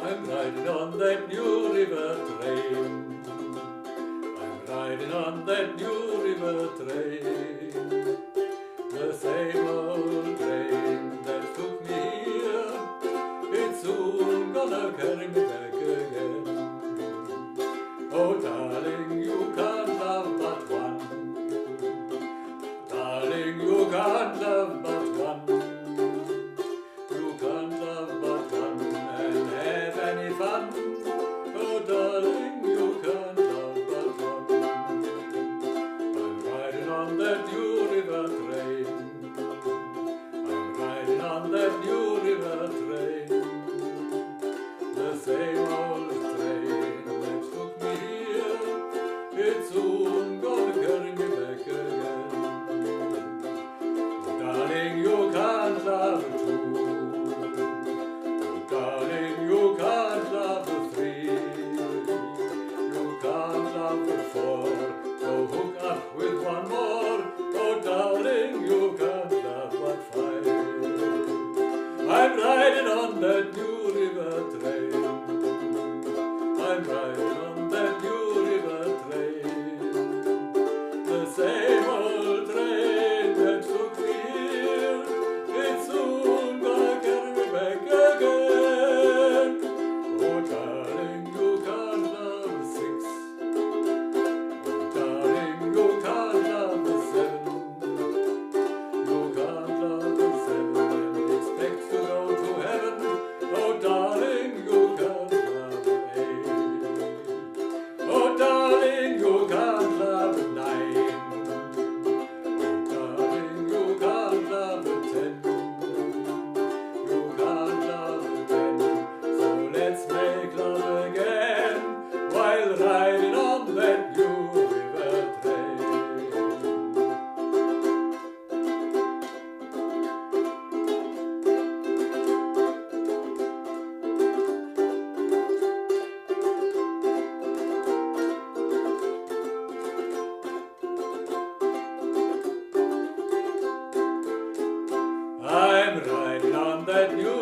I'm riding on that new river train. I'm riding on that new river train. The same old train that took me here, it's soon gonna carry me back again. Oh darling, you can't love but one. Darling, you can't love but one. You can't love but one and have any fun. Oh darling, you can't love but one. I'm riding on that new river train. I'm riding on that new river train. The same old train that took me here, it's soon gonna carry me back again. Oh darling, you can't love two. Oh darling, you can't love three. You can't love four. So hook up with one more. Oh darling, you can't love but five. I'm riding on that new river train. I'm riding on that new river train. The same old train that took me here, it's soon gonna carry me back again. Oh darling, you can't love six. Oh darling, you can't love seven. You can't love seven and expect to go to heaven. Oh darling, you can't love eight. Oh darling, you can't love nine. Oh darling, you can't love 10. You can't love 10. So let's make love again while riding on that new river train. I'm riding on that new